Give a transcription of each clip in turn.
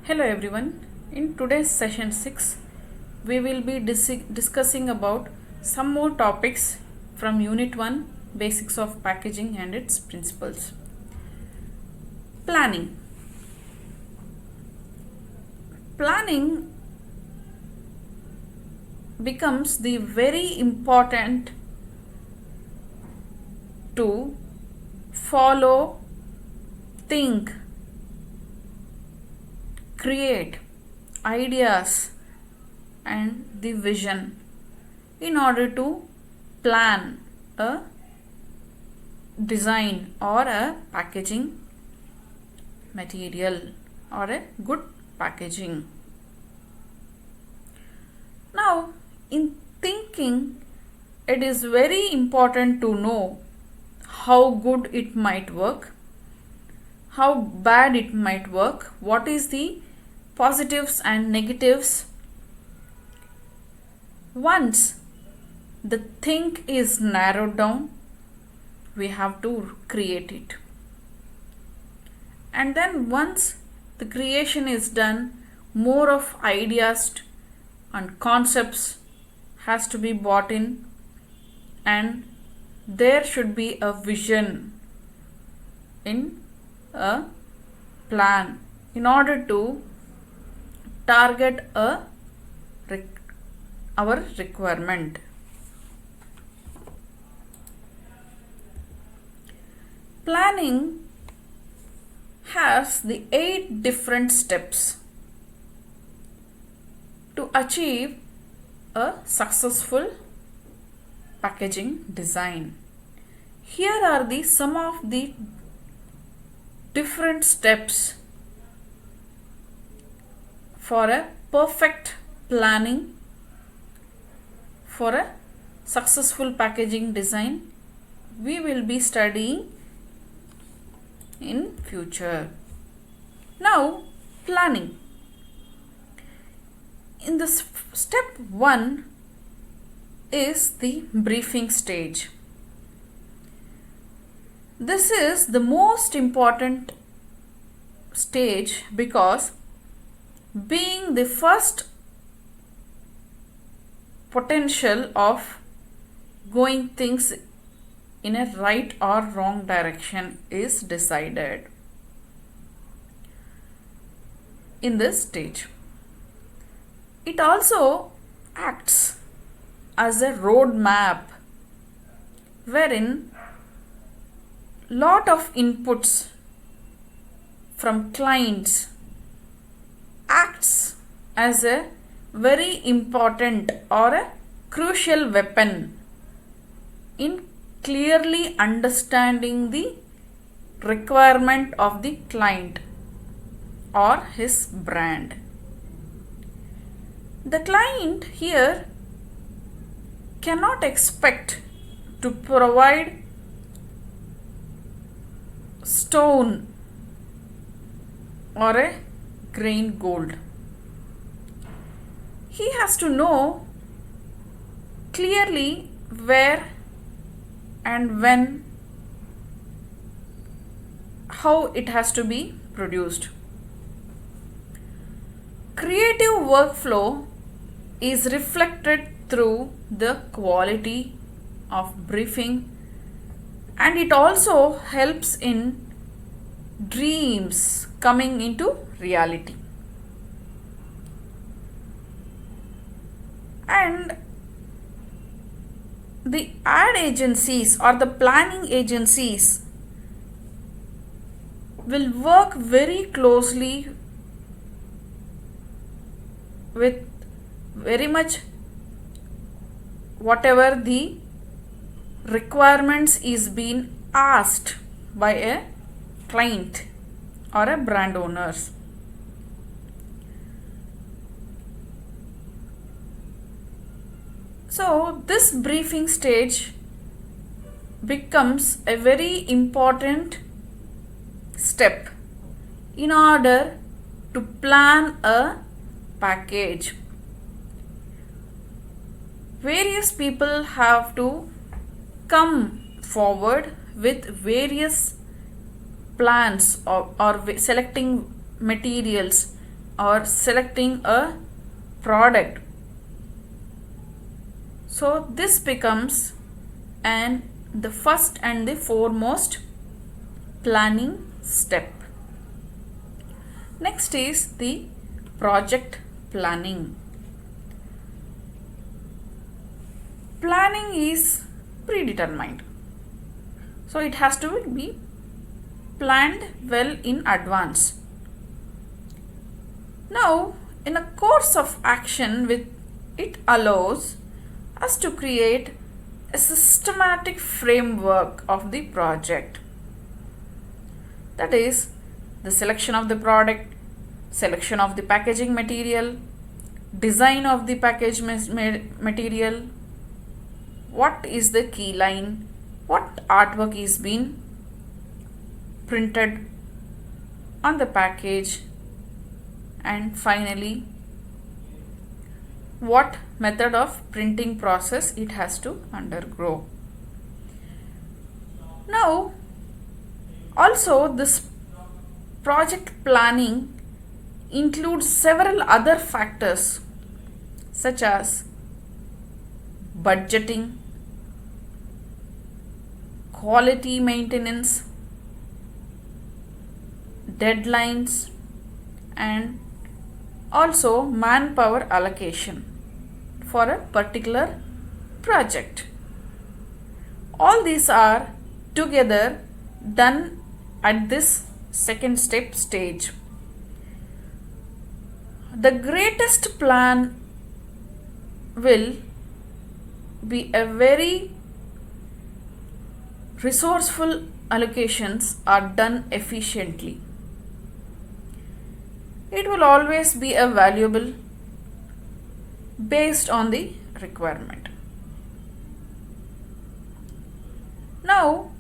Hello everyone. In today's session 6, we will be discussing about some more topics from Unit 1, Basics of Packaging and its Principles. Planning. Planning becomes the very important to follow, think, create ideas and the vision in order to plan a design or a packaging material or a good packaging. Now, in thinking, it is very important to know how good it might work, how bad it might work, what is the positives and negatives. Once the think is narrowed down, we have to create it. And then once the creation is done, more of ideas and concepts has to be brought in, and there should be a vision in a plan in order to target our requirement. Planning has the 8 different steps to achieve a successful packaging design. Here are some of the different steps for a perfect planning for a successful packaging design we will be studying in future. Now, planning. In the step 1 is the briefing stage. This is the most important stage because being the first potential of going things in a right or wrong direction is decided in this stage. It also acts as a road map wherein lot of inputs from clients acts as a very important or a crucial weapon in clearly understanding the requirement of the client or his brand. The client here cannot expect to provide stone or a grain gold. He has to know clearly where and when, how it has to be produced. Creative workflow is reflected through the quality of briefing, and it also helps in dreams coming into reality. And the ad agencies or the planning agencies will work very closely with very much whatever the requirements is being asked by a client or a brand owners. So this briefing stage becomes a very important step in order to plan a package. Various people have to come forward with various plans or selecting materials or selecting a product. So this becomes the first and the foremost planning step. Next is the project planning. Planning is predetermined. So it has to be planned well in advance. Now, in a course of action, it allows us to create a systematic framework of the project. That is, the selection of the product, selection of the packaging material, design of the package material, what is the key line, what artwork is being printed on the package, and finally what method of printing process it has to undergo. Now also this project planning includes several other factors such as budgeting, quality maintenance, deadlines, and also manpower allocation for a particular project. All these are together done at this second step stage. The greatest plan will be a very resourceful allocations are done efficiently. It will always be a valuable based on the requirement. Now,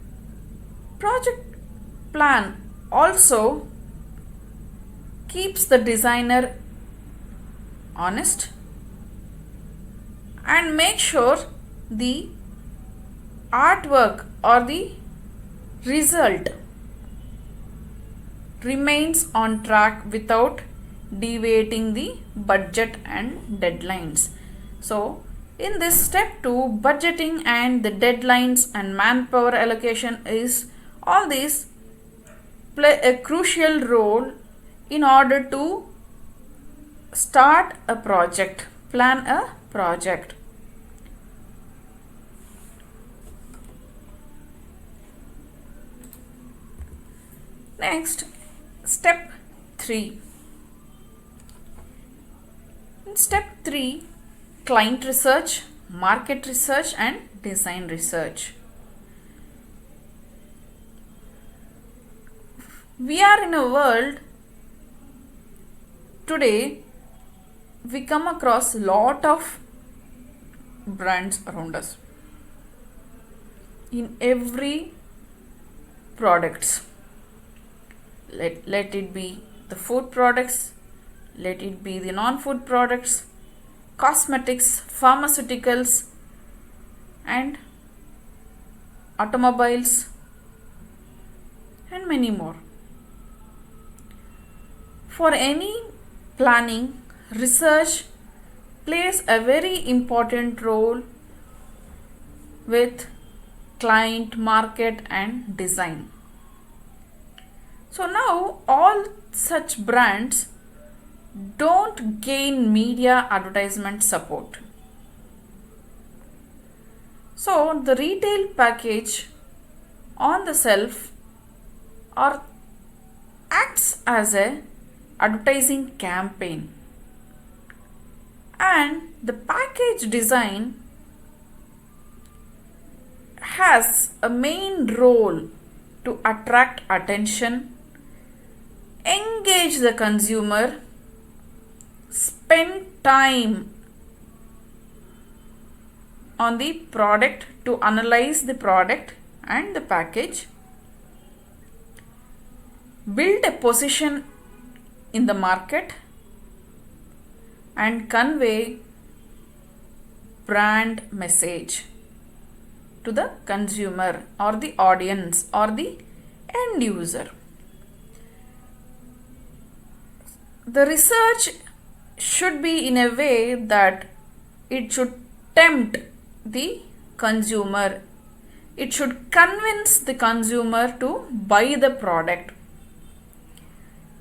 project plan also keeps the designer honest and make sure the artwork or the result remains on track without deviating the budget and deadlines. So in this step 2, budgeting and the deadlines and manpower allocation is all these play a crucial role in order to start a project, plan a project. Next, step 3. In step 3, client research, market research, and design research. We are in a world today, we come across a lot of brands around us in every products. Let it be the food products, let it be the non-food products, cosmetics, pharmaceuticals, and automobiles, and many more. For any planning, research plays a very important role with client, market, and design. So now all such brands don't gain media advertisement support. So the retail package on the shelf or acts as a advertising campaign, and the package design has a main role to attract attention, engage the consumer, spend time on the product to analyze the product and the package, build a position in the market, and convey brand message to the consumer or the audience or the end user. The research should be in a way that it should tempt the consumer. It should convince the consumer to buy the product.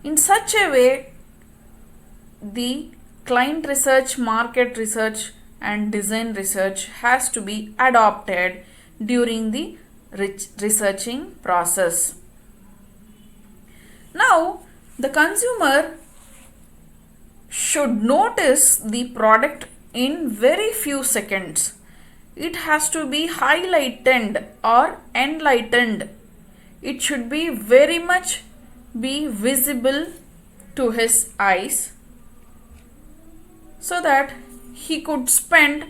In such a way, the client research, market research, and design research has to be adopted during the researching process. Now, the consumer should notice the product in very few seconds. It has to be highlighted or enlightened. It should be very much be visible to his eyes so that he could spend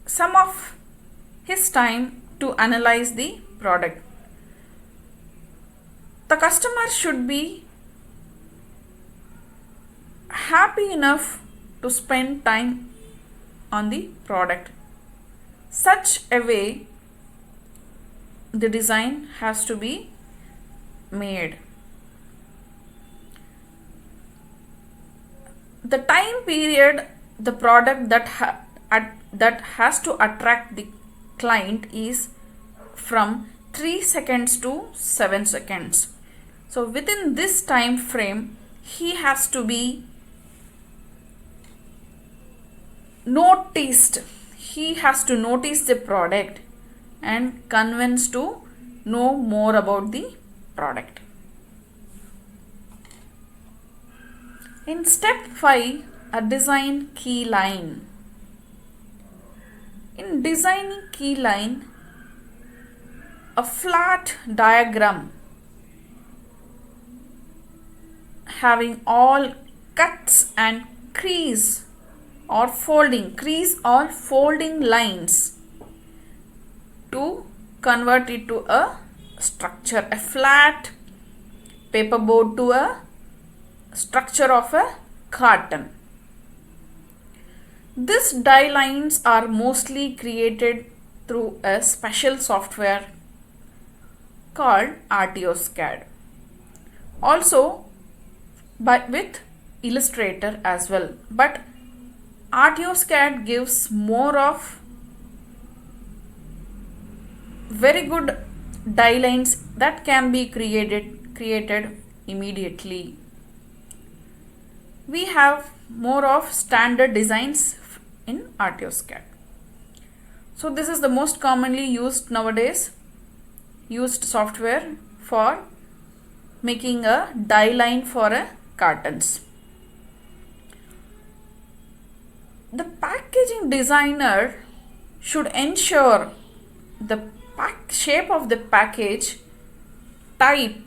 some of his time to analyze the product. The customer should be happy enough to spend time on the product. Such a way the design has to be made. The time period the product that has to attract the client is from 3 seconds to 7 seconds. So within this time frame, he has to be noticed. He has to notice the product and convinced to know more about the product. In step 5, a design key line. In designing key line, a flat diagram having all cuts and crease or folding lines to convert it to a structure, a flat paperboard to a structure of a carton. These die lines are mostly created through a special software called Artioscad. Also with Illustrator as well. But Artioscad gives more of very good die lines that can be created immediately. We have more of standard designs in Artioscad. So this is the most commonly used nowadays used software for making a die line for a cartons. The packaging designer should ensure the shape of the package, type,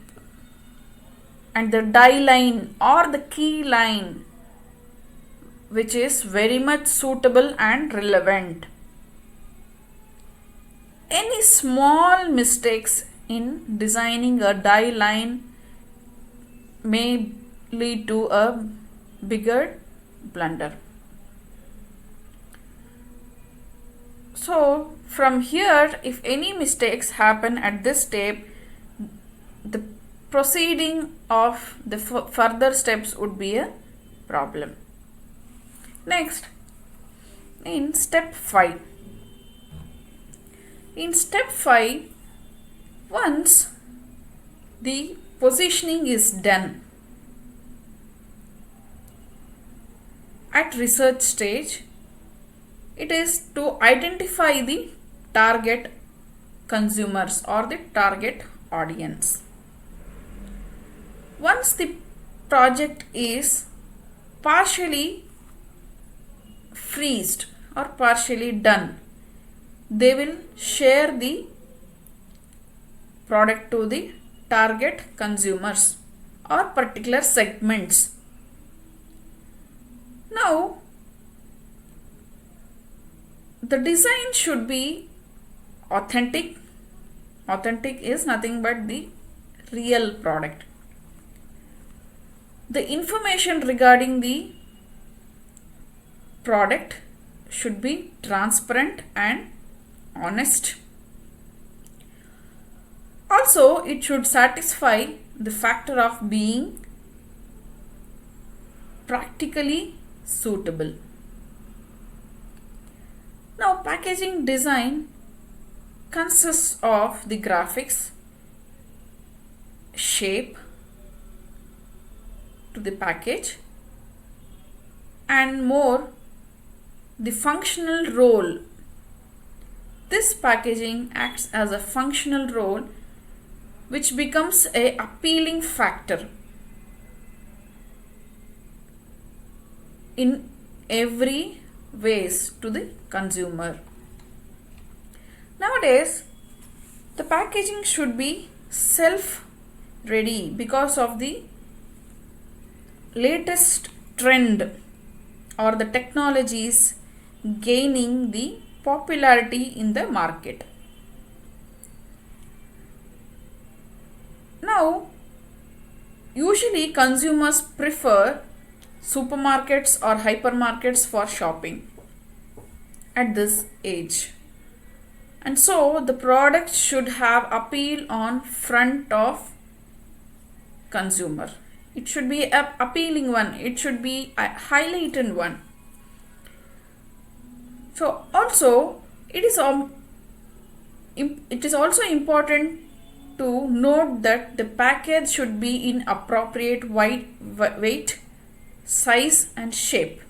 and the die line or the key line which is very much suitable and relevant. Any small mistakes in designing a die line may lead to a bigger blunder. So from here, if any mistakes happen at this step, the proceeding of the further steps would be a problem. Next, in step 5. In step 5, once the positioning is done at research stage, it is to identify the target consumers or the target audience. Once the project is partially freezed or partially done, they will share the product to the target consumers or particular segments. Now, the design should be authentic. Authentic is nothing but the real product. The information regarding the product should be transparent and honest. Also, it should satisfy the factor of being practically suitable. Now, packaging design consists of the graphics, shape to the package, and more the functional role. This packaging acts as a functional role which becomes a appealing factor in every ways to the consumer. Nowadays, the packaging should be self-ready because of the latest trend or the technologies gaining the popularity in the market. Now, usually consumers prefer supermarkets or hypermarkets for shopping at this age. And so the product should have appeal on front of consumer. It should be an appealing one. It should be a highlighted one. So also it is also important to note that the package should be in appropriate weight, size and shape.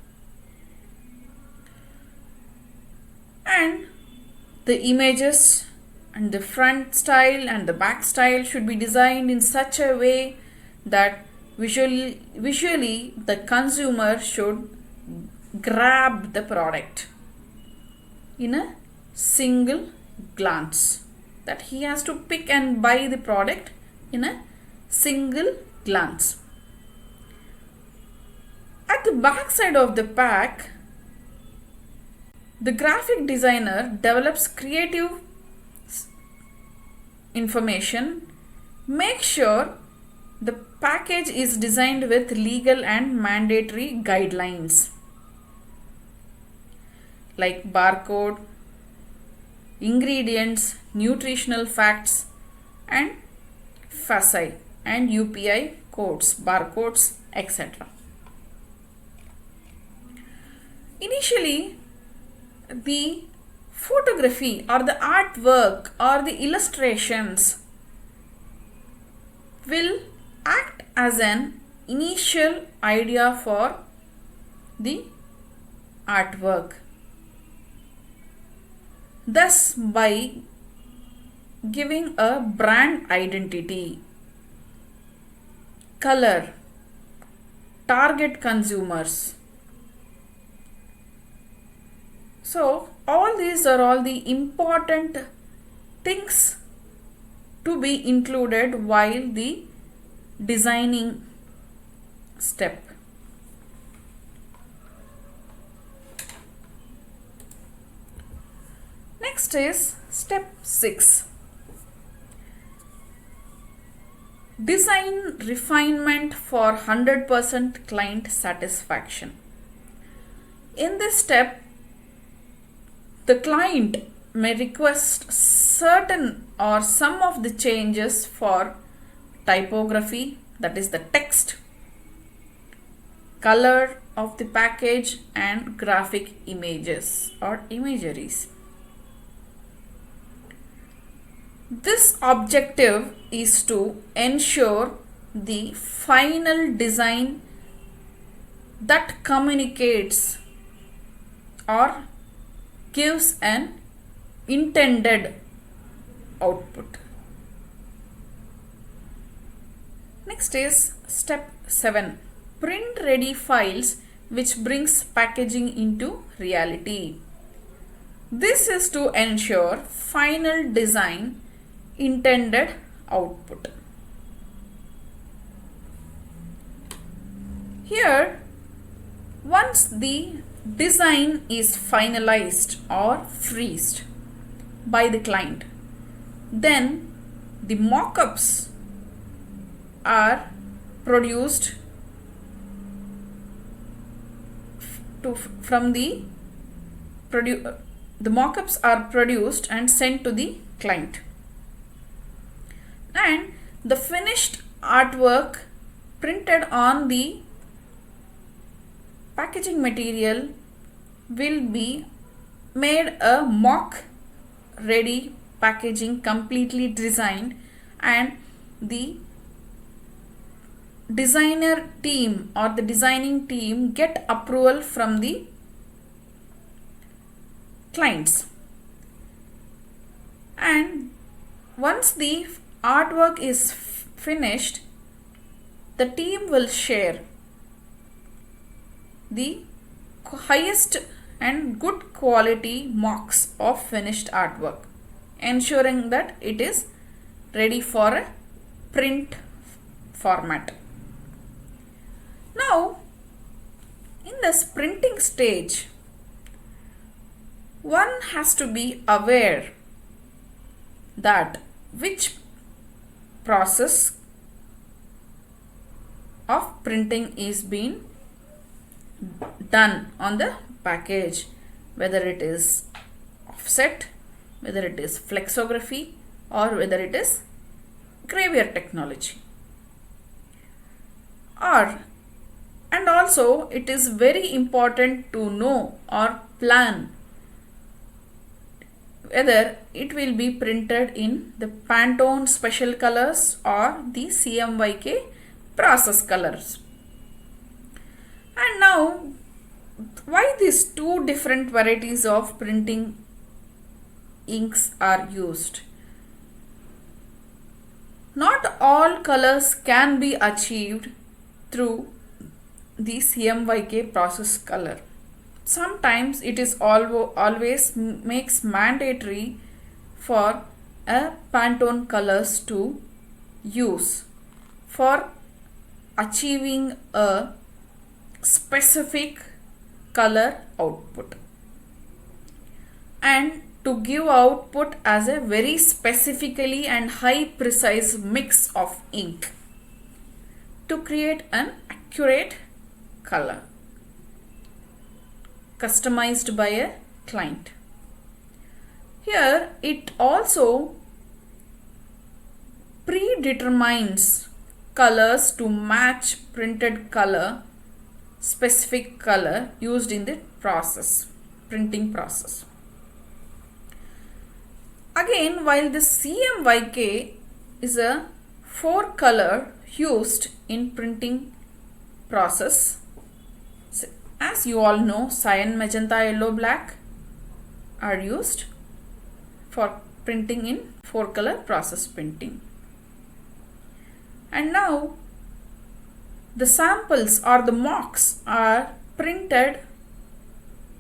And the images and the front style and the back style should be designed in such a way that visually the consumer should grab the product in a single glance, that he has to pick and buy the product in a single glance. At the back side of the pack, the graphic designer develops creative information. Make sure the package is designed with legal and mandatory guidelines like barcode, ingredients, nutritional facts and FASI and UPI codes, barcodes, etc. Initially, the photography or the artwork or the illustrations will act as an initial idea for the artwork. Thus, by giving a brand identity, color, target consumers. So, all these are all the important things to be included while the designing step. Next is step 6. Design refinement for 100% client satisfaction. In this step, the client may request certain or some of the changes for typography, that is the text, color of the package and graphic images or imageries. This objective is to ensure the final design that communicates or gives an intended output. Next is step 7. Print ready files which brings packaging into reality. This is to ensure final design intended output. Here, once the design is finalized or freezed by the client, then the mock-ups are produced the mock-ups are produced and sent to the client, and the finished artwork printed on the packaging material will be made a mock ready packaging completely designed, and the designer team or the designing team get approval from the clients. And once the artwork is finished, the team will share the highest and good quality mocks of finished artwork, ensuring that it is ready for a print format. Now, in this printing stage, one has to be aware that which process of printing is being done on the package, whether it is offset, whether it is flexography, or whether it is gravure technology. And also it is very important to know or plan whether it will be printed in the Pantone special colors or the CMYK process colors. And now, why these two different varieties of printing inks are used? Not all colors can be achieved through the CMYK process color. Sometimes it is always makes mandatory for a Pantone colors to use for achieving a specific color output, and to give output as a very specifically and high precise mix of ink to create an accurate color customized by a client. Here it also predetermines colors to match printed color, specific color used in the printing process. Again, while the CMYK is a 4 color used in printing process, as you all know, cyan, magenta, yellow, black are used for printing in 4 color process printing. And now the samples or the mocks are printed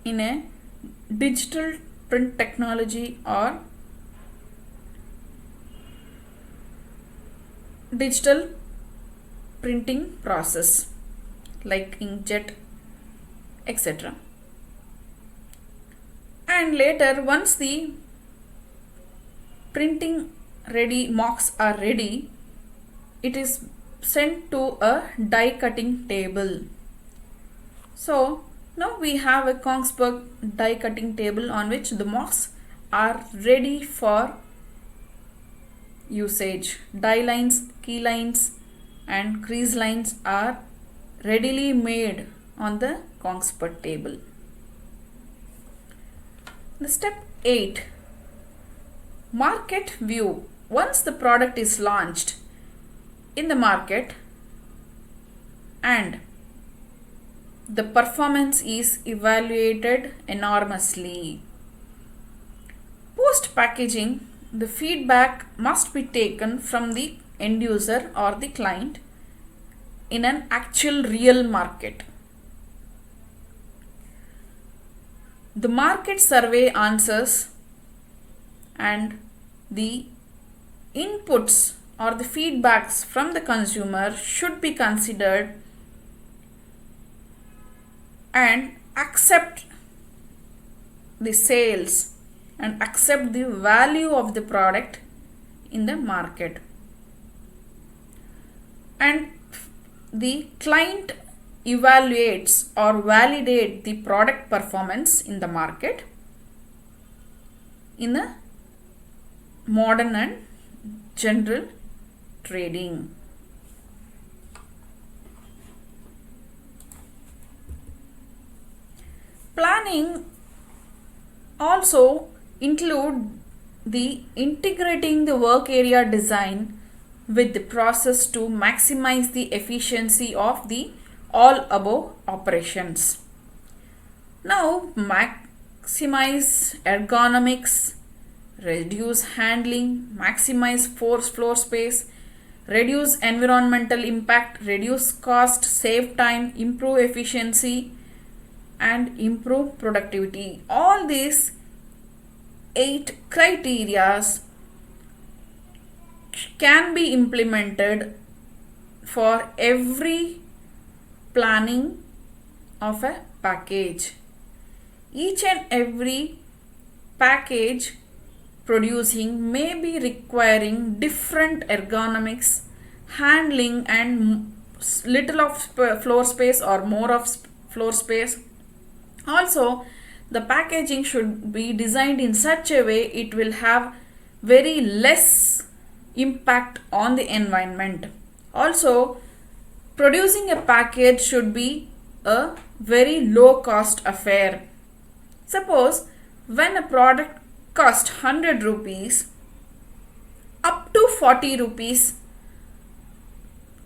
in a digital print technology or digital printing process like inkjet, etc. And later, once the printing ready mocks are ready, it is sent to a die cutting table. So now we have a Kongsberg die cutting table on which the mocks are ready for usage. Die lines, key lines and crease lines are readily made on the Kongsberg table. The step 8, market view. Once the product is launched in the market and the performance is evaluated enormously. Post packaging, the feedback must be taken from the end user or the client in an actual real market. The market survey answers and the inputs or the feedbacks from the consumer should be considered and accept the sales and accept the value of the product in the market. And the client evaluates or validate the product performance in the market in the modern and general trading. Planning also include the integrating the work area design with the process to maximize the efficiency of the all above operations. Now maximize ergonomics, reduce handling, maximize force floor space, reduce environmental impact, reduce cost, save time, improve efficiency, and improve productivity. All these 8 criterias can be implemented for every planning of a package. Each and every package producing may be requiring different ergonomics, handling, and little of floor space or more of floor space. Also, the packaging should be designed in such a way it will have very less impact on the environment. Also, producing a package should be a very low cost affair. Suppose when a product cost 100 rupees, up to 40 rupees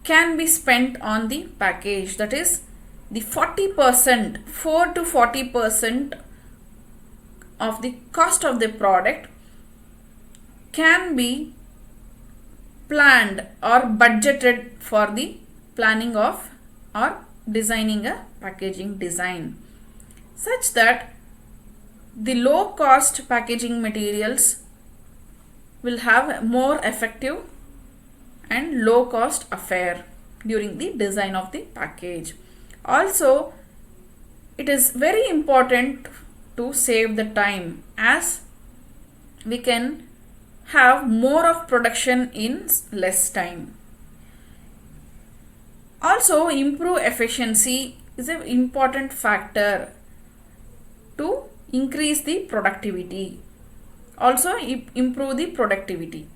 can be spent on the package. That is, the 40%, 4 to 40% of the cost of the product can be planned or budgeted for the planning of or designing a packaging design, such that the low cost packaging materials will have more effective and low cost affair during the design of the package. Also, it is very important to save the time, as we can have more of production in less time. Also, improve efficiency is an important factor to increase the productivity. Also, improve the productivity.